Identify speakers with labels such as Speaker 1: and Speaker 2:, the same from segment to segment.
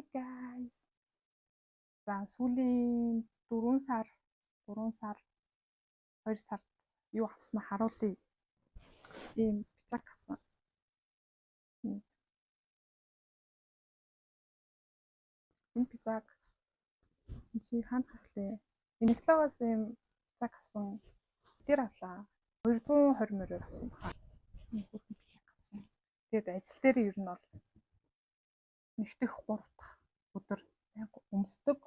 Speaker 1: Hi guys. За сүүлийн 4 сар 2 сард юу авснаа харуулъя. Ийм пиццак авсан. Энэ пиццак чи хаана авлаа? Uniqlo-гоос ийм пиццак авсан. Тэр авлаа. 220 мөрөөр авсан баха. Энэ хүрхэн пиццак авсан. Тэгээд ажил дээр ер нь бол нэгтгэх 3 дахь өдөр өмсдөг.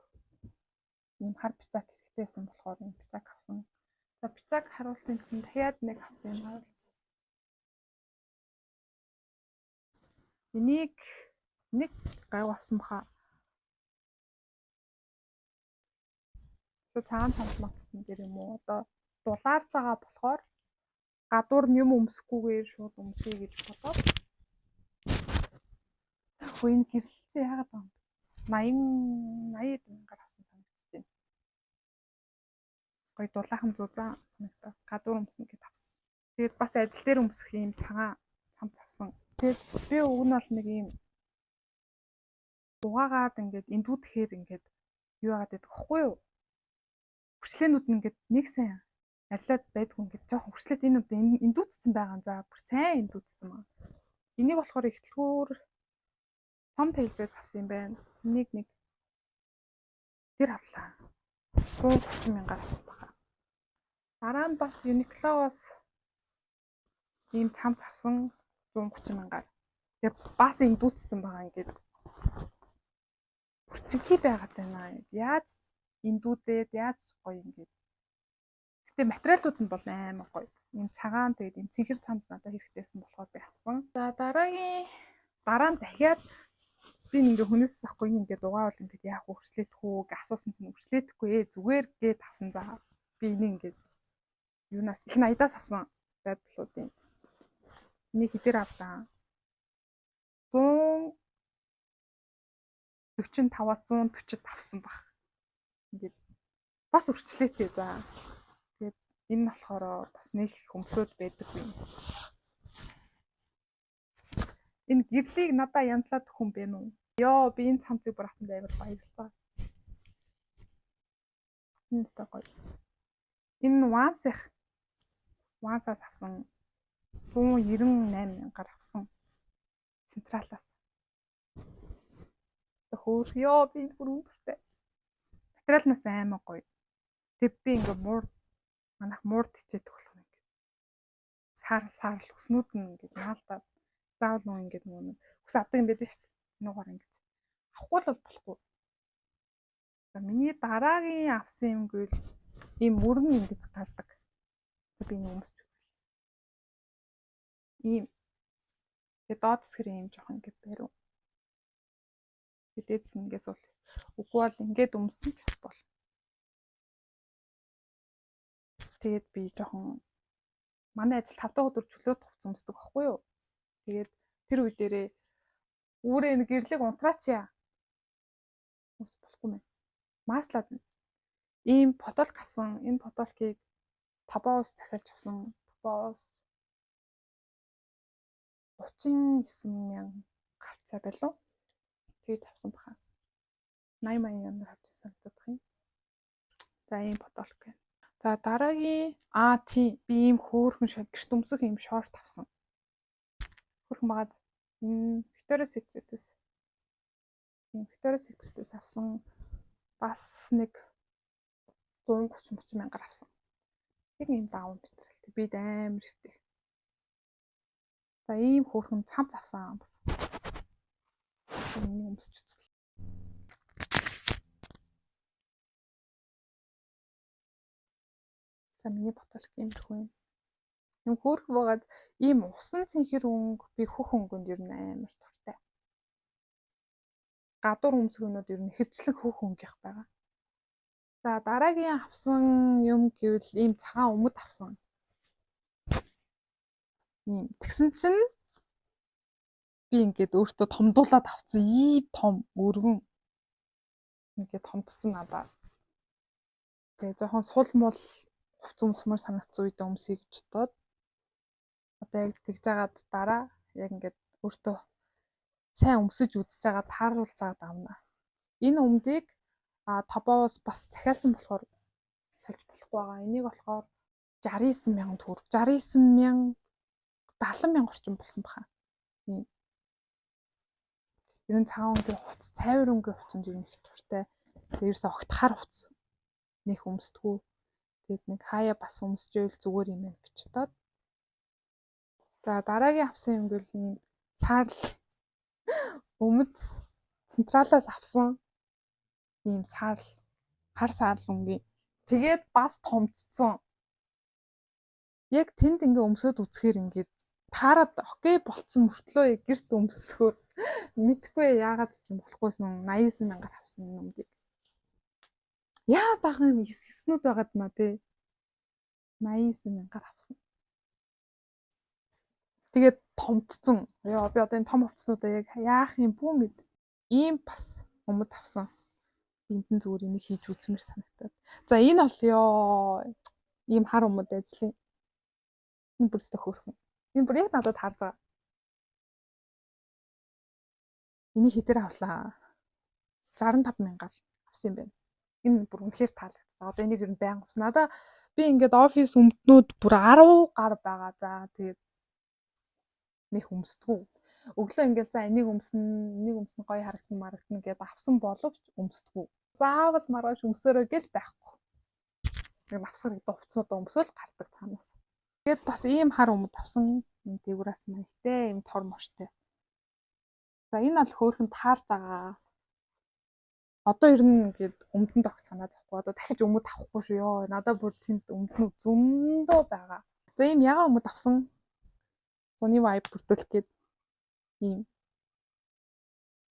Speaker 1: Ийм хар пиццак хэрэгтэйсэн болохоор энэ пиццак авсан. За пиццак харуулсан гэсэн дахиад нэг авсан юм харуулсан. Энийг нэг гайв авсан баха. Цагаан цамцмагсан гэр юм уу? Одоо дулаарж байгаа болохоор гадуур нь юм өмсөхгүйгээр шууд өмсөе гэж бодоод. Хөөе гэрлэлцээ яагаад байна? 80 мянгаар авсан санагдаж байна. Гоё дулаахан зузаан санагдаад гадуур өмснө гэж авсан. Тэгээд бас ажил дээр өмсөх юм цагаан цамц авсан. Тэгээд би уг нь бол нэг юм угаагаад ингээд эндүүдэхээр ингээд юу яагаад гэдэг вэ юу? Хүрчлээнүүд нь ингээд нэг сайн арилаад байдгүй ингээд жоохон хүрчлээд энэ удаа эндүүцсэн байгаа. За бүр сайн эндүүцсэн байна. Энийг болохоор ихтлгүүр том тайлбарс авсан юм байна. Энийг нэг тэр авлаа. 130 мянгаар авсан баха. Дараа нь бас Uniqlo-гоос ийм цамц авсан 130 мянгаар. Тэгээ бас эндүүцсэн байгаа ингээд. Хүрчинхий байгаад байна. Яаж эндүүдээд яаж гоё ингээд. Гэтэ материалууд нь бол амар гоё. Ийм цагаан тэгээд ийм цэнхэр цамц надад хэрэгтэйсэн болохоор би авсан. За дараа нь дахиад би ингээ хүнээс авахгүй ингээд угаавал ингээд яах вэ хүрчлээхгүй гэж асуусан чинь хүрчлээхгүй зүгээр гээд авсан. За би энийг ингээд юунаас их наядаас авсан байдлуудын энийг хэдээр авлаа 145-аас 140-д авсан баг. Ингээд бас үрчлээтэй. За тэгээд энэ болохоор бас нэг хөмсөд байдаггүй. Энэ гэрлийг надаа янзлаад өгөх юм бэ нү? Йоо би энэ цамцыг бүр автанд амар баярлалаа. Энэ та гоё. Энэ Вансаас авсан 198 мянгаар авсан. Централаас. Хөөрхөө би бүр өндөртэй. Материалнаас аймаг гоё. Тэг би ингээ манайх муурд хичээдэг болох юм ингээ. Саарл өснүүд нь ингээ наалтаад заавал нөө ингээ нөгөө өс авдаг юм байдаг шүү дээ. Нуугаар ингээ. Авахгүй л болохгүй. За миний дараагийн авсан юм гээл ийм мөрөн ингэж гардаг. Би энэ өмсч үзье. Ийм тэгээ доод хэсгэр ийм жоохон ингэ барив. Дээдс ингээс бол үгүй бол ингээд өмсөн ч бас бол. Тэгээд би жоохон манай ажил 5 дахь өдөр чөлөөт хувц өмсдөг байхгүй юу? Тэгээд тэр үе дээрээ үүрээ нэг гэрлэг унтраач яа. Ус болохгүй мэн. Маслаад ийм подолк авсан. Энэ подолкийг тобоос захиалж авсан. Тобоос 39 мянга гарцаа байлуу. Тэгээд авсан баха. 80 янгаар авчихсан гэдэг юм. За ийм подолк байна. За дараагийн тийм би ийм хөөрхөн гэрт өмсөх ийм шорт авсан. Хөөрхөн багад Victoria's Secret-ээс авсан. Бас нэг 130 мянгаар авсан. Нэг ийм даун материалтай. Би амар хэвтэй. За ийм хөөрхөн цамц авсан. Энийг өмсч үзлээ. За миний ботолк иймэрхүү юм. Юм хөөрх байгаад ийм усан цэнхэр өнгө би хөх өнгөнд ер нь амар дуртай. Гадуур өмсгөнүүд ер нь хэвчлэн хөх өнгөх байгаа. За дараагийн авсан юм гэвэл ийм цагаан өмд авсан. Ийм тэгсэн чинь би ингээд өөртөө томдуулаад авсан. Ийм том өргөн ингээд томдсон надаа. Тэгээ жоохон сул мул хувц өмсмөр санагдсан үед өмсөе гэж бодоод одоо яг тэгж жагаад дараа яг ингээд өөртөө сайн өмсөж үзэж байгаа тааруулж байгаа давна. Энэ өмдийг тобоос бас захиалсан болохоор сольж болохгүй байгаа. Энийг болохоор 69,000 төгрөг, 69,000 70,000 орчим болсон баха. Ийм. Ер нь цагаан өнгийн хувцас, цайвар өнгийн хувцанд ер нь их туртай. Тэрээс огтхаар хувцас нэг өмсдгүү. Тэгээд нэг хаяа бас өмсжэвэл зүгээр юм байна гэж бодоод. За дараагийн авсан юм бол ийм саарл өмд централаас авсан ийм саарл хар саарл өнгийн. Тэгээд бас томцсон. Яг тэнд ингээ өмсөд үзэхээр ингээд таарад окей болцсон мөртлөө гэрт өмсөхөөр мэдхгүй яагаад ч юм болохгүйсэн 89,000-аар авсан юмдыг. Яа багын 9-9-нүүд байгаад маа тий 89,000-аар авсан. Тэгээд томцсон. Яа би одоо энэ том хувцснуудаа яг яах юм бүү мэд. Ийм бас өмд авсан. Бинтэн зүгээр энийг хийж үзмэр санагдаад. За энэ бол ёо ийм хар өмд ажлын. Энэ бүрстэ хөөрхөн. Энэ бүр яг надад харж байгаа. Энийг хитэр авлаа. 65,000-аар авсан юм байна. Энэ бүр үнэхээр таалагдсан. Одоо энийг ер нь байнга авсан. Надаа би ингээд офис өмднүүд бүр 10 гар байгаа. За тэгээд нэг өмсдгүү. Өглөө ингээд за энийг өмснө гоё харагдана гэдээ авсан боловч өмсдгүү. Заавал маргааш өмсөөрэй гэл байхгүй. Яг авсгар гэдэг хувцсуудаа өмсөөл гардаг цаанаас. Тэгээд бас ийм хар өмд авсан. Ийм дээгүүрээс маягтай, ийм тор мортой. За энэ бол хөөхөн таарж байгаа. Одоо ер нь ингээд өмдөнд огт санаад авахгүй. Одоо дахиж өмд авахгүй шүү ёо. Надад бүр тэнд өмднүүд зөндөө байгаа. За ийм ягаан өмд авсан. Зуны vibe бүртэл гээд ийм.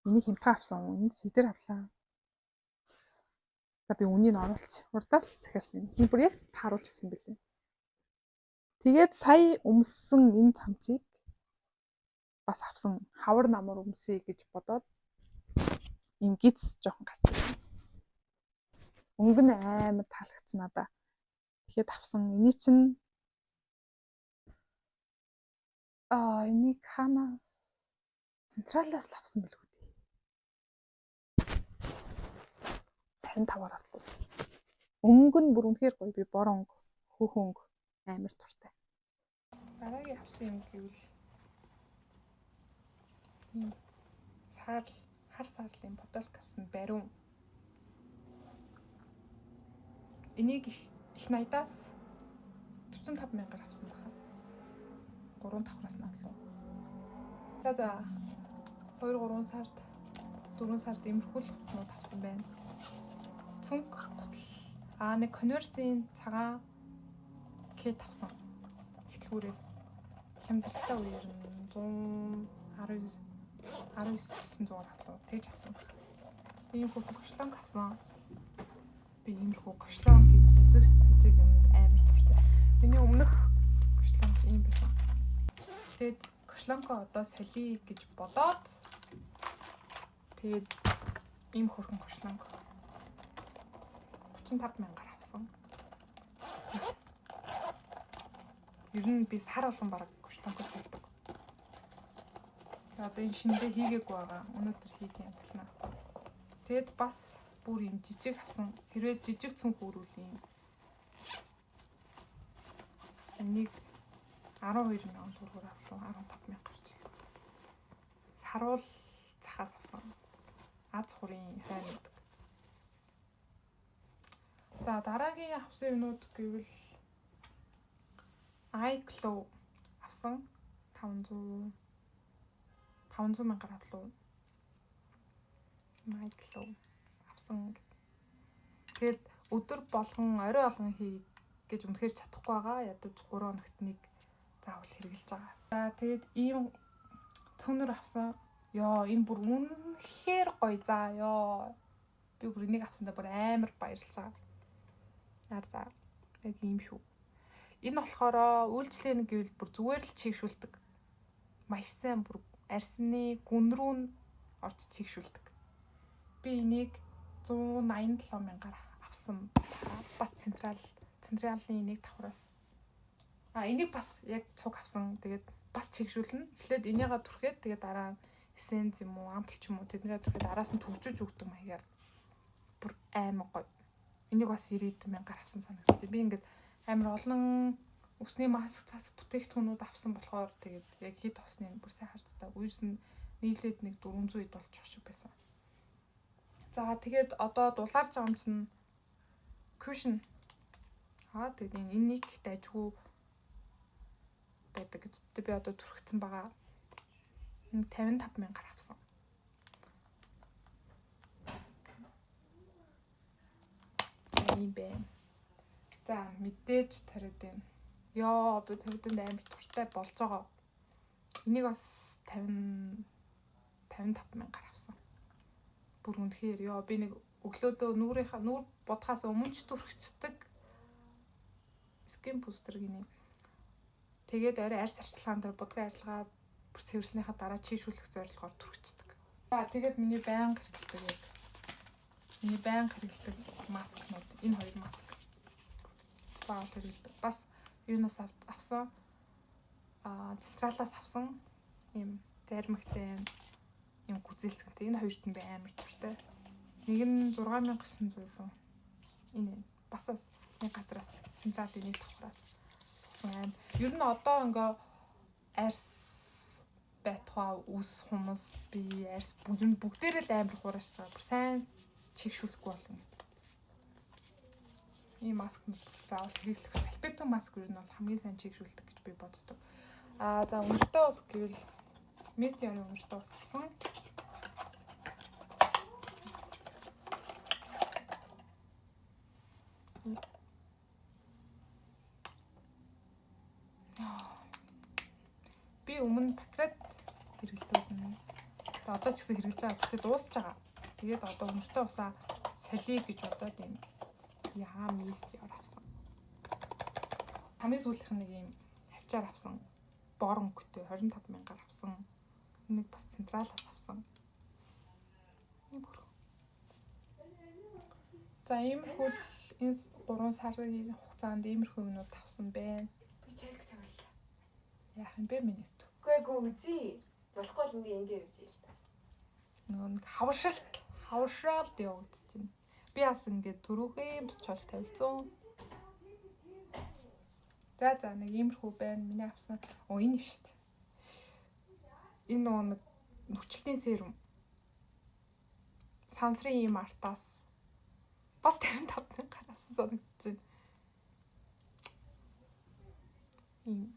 Speaker 1: Энийг хямдхан авсан. Энд сэтэр авлаа. За би үнийг оруулчих. Урдаас захиалсан юм. Энэ бүр яг тааруулж авсан билээ. Тэгээд сая өмссөн энэ цамцыг бас авсан. Хавар намар өмсөе гэж бодоод ийм гиз жоохон гардаг. Өнгө нь амар таалагдсан надаа. Тэгэхэд авсан. Эний чинь энийг ханаас централаас л авсан билгүй дээ. 55-аар авлаа. Өнгө нь бүр үнэхээр гоё. Би борон өнгө, хөөхөн өнгө амар туртай. Дараагийн авсан юм гэвэл хар саарлын бодолк авсан бариун. Энийг их найдаас 45,000-аар авсан баха. 3 давхраас нь авлаа. За 2-3 сард 4 сард имерхүүл хувцснууд авсан байна. Цүнх гутал. Нэг конверсийн цагаан кет авсан. Ихтлгүүрээс хямдрлалтай үеэр нь 1900 авлаа. Тэгж авсан. Ийм хөрхөн кошлонг авсан. Би иймэрхүү кошлонг гэж зэзэг юмд амар дуртай. Миний өмнөх кошлонг ийм байсан. Тэгээд кошлонго одоо салий гэж бодоод тэгээд ийм хөрхөн кошлонг 35,000-аар авсан. Ер нь би сар болгон бараг кошлонгоос сэлдэг. Одоо энэ шиндээ хийгээгүй байгаа. Өнөөдөр хийж янзлана. Тэгэд бас бүр юм жижиг авсан. Хэрвээ жижиг цүнх өрүүл юм. Энийг 12,000 төгрөгөөр авлаа. 15,000 гарч. Саруул цахаас авсан. Аз хурын хайн гэдэг. За дараагийн авсан юмнууд гэвэл iCloud авсан. 500,000-аар авлаа. iCloud авсан. Тэгээд өдөр болгон орой болгон хий гэж үнэхээр чадахгүй байгаа. Ядаж 3 хоногт нэг заавал хэрэгжилж байгаа. За тэгээд ийм төнөр авсан. Ёо энэ бүр үнэхээр гоё заа ёо. Би бүр энийг авсандаа бүр амар баярлж байгаа. За яг ийм шүү. Энэ болохоор үйлчлэн гэвэл бүр зүгээр л чийгшүүлдэг. Маш сайн бүр арсны гүн рүү нь орж чийгшүүлдэг. Би энийг 187,000-аар авсан. Бас централын нэг давхраас. Энийг бас яг цуг авсан. Тэгээд бас чигшүүлнэ. Эхлээд энийгээ түрхээд тэгээд дараа эссенц юм уу, ампл ч юм уу тэднэрээ түрхэд араас нь төгжиж өгдөг маягаар бүр аймаг гоё. Энийг бас 90,000 авсан санагдчих. Би ингээд амар олон өсний маск цаас бүтээгдэхүүнүүд авсан болохоор тэгээд яг хэд тосныг бүр сайн харж та. Үерс нь нийлээд нэг 400 ид болчих шиг байсан. За тэгээд одоо дулаарч байгаа юм чинь cushion. Тэгээд энийг дайжгүй байдаг гэж би одоо түрхсэн байгаа. 55,000 авсан. ийм бэ. За мэдээж тариад байна. Йоо би тариад амар туртай болж байгаа. Энийг бас 55,000 авсан. Бүр үнэхээр ёо би нэг өглөөдөө нүүр бодхаас өмнө ч түрхчихдэг. Skin booster гинэ. Тэгээд орой арьс арчилгаан дээр будгын арилгаа бүр цэвэрлснийхаа дараа чийшүүлэх зорилгоор түрхчихдэг. За тэгээд миний байнга хэрэглэдэг маскнууд энэ хоёр маск. Баал хэрэглэдэг. Бас юунаас авсан? Централаас авсан ийм зармагтай юм гүзэлцгэнтэй. Энэ хоёрт нь би амар дуртай. Нэг нь 6,900 руу. Энэ басаас нэг газраас централын нэг давхраас авсан. Ер нь одоо ингээ арьс байтугай ус хүмүүс би арьс бүгдээрээ л амар хуураш байгаа. Бүр сайн чигшүүлэхгүй болно. Ийм маск нь заавал хэрэглэх. Салфетын маск юу нь бол хамгийн сайн чигшүүлдэг гэж би боддог. За өмөртөө ус гэвэл Мистианы өмөртөө ус авсан. Би өмнө пакрат хэрэглэсэн. Одоо ч гэсэн хэрэглэж байгаа. Гэхдээ дуусч байгаа. Тэгээд одоо өмөртөө усаа солиё гэж бодоод юм. Яа Мистиор авсан. Хамгийн сүүлийнх нь нэг юм хавчаар авсан. Бор өнгөтэй 25,000 авсан. Нэг бас централаас авсан. За иймэрхүү энэ 3 сарын хугацаанд иймэрхүү юмнууд авсан байна.
Speaker 2: Би чэлэг тавилаа.
Speaker 1: Яах юм бэ минь ит.
Speaker 2: Үгүй үзье. Болохгүй л ингээ үзье л та.
Speaker 1: Нэг хавшраалд явагдчихэв. Би бас ингээд түрүүхэн бас чолог тавилцсан. За нэг иймэрхүү байна. Миний авсан. Энэ биш үү? Энэ нэг нүчлэлийн серум. Сансрын ийм артаас бас 55,000 авсан санагдаж байна.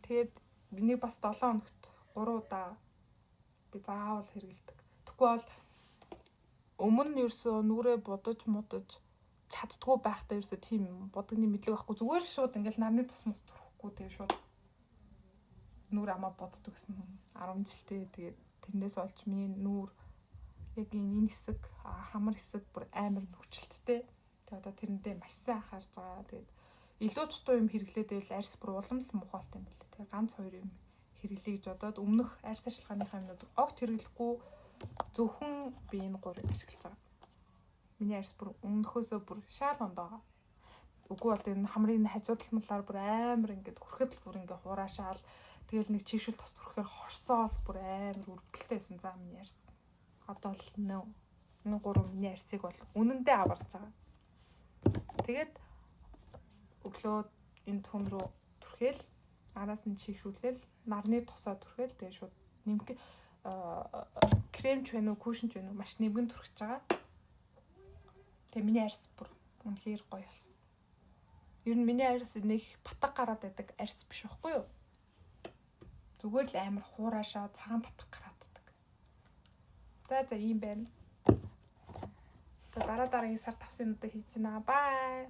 Speaker 1: Тэгээд миний бас 7 хоногт 3 удаа би заавал хэрэгэлдэг. Тэгэхгүй бол өмнө нь ерөөсөө нүрээ бодож чаддгүй байхдаа ерөөсөө тийм бодгоны мэдлэг байхгүй. Зүгээр шууд ингээл нарны тусмас төрөхгүй тэгээ шууд нүр амаа боддог гэсэн 10 жилтэй. Тэгээд тэрнээс олж миний нүр яг энэ хэсэг хамар хэсэг бүр амар нүчилттэй. Тэгээд одоо тэрэндээ маш сайн анхаарч байгаа. Тэгээд илүү дутуу юм хэрэглээд байвал арьс бүр улам л мухалтай юм билээ. Тэгээд ганц хоёр юм хэрэглэе гэж бодоод өмнөх арьс арчилгааныхаа юмнууд огт хэрэглэхгүй зөвхөн би энэ 3-ыг ашиглаж байгаа. Миний арьс бүр өмнөхөөсөө бүр шаал ондоо. Үгүй бол энэ хамрын хажуудалмалаар бүр амар ингээд хүрхэд л бүр ингээ хураашаал. Тэгэл нэг чийшүүл тос түрхэхээр хорсоол бүр амар өргөдөлтэй байсан заа миний арьс. Одоо л энэ 3 миний арьсыг бол үнэндээ аварч байгаа. Тэгээд өглөө энэ төм рүү түрхээл араас нь чийшүүлээл нарны тосоо түрхээл тэгээд шууд нэмэх крем ч вэ нүү кушн ч вэ нүү маш нэмгэн түрхэж байгаа. Тэгээ миний арьс бүр үнэхээр гоё болсон. Ер нь миний арьс нэг батг гараад байдаг арьс биш байхгүй юу? Зүгээр л амар хураашаа цагаан батг гараад байдаг. За ийм байна. Дараагийн сар 5 сард хийж байна. Бай.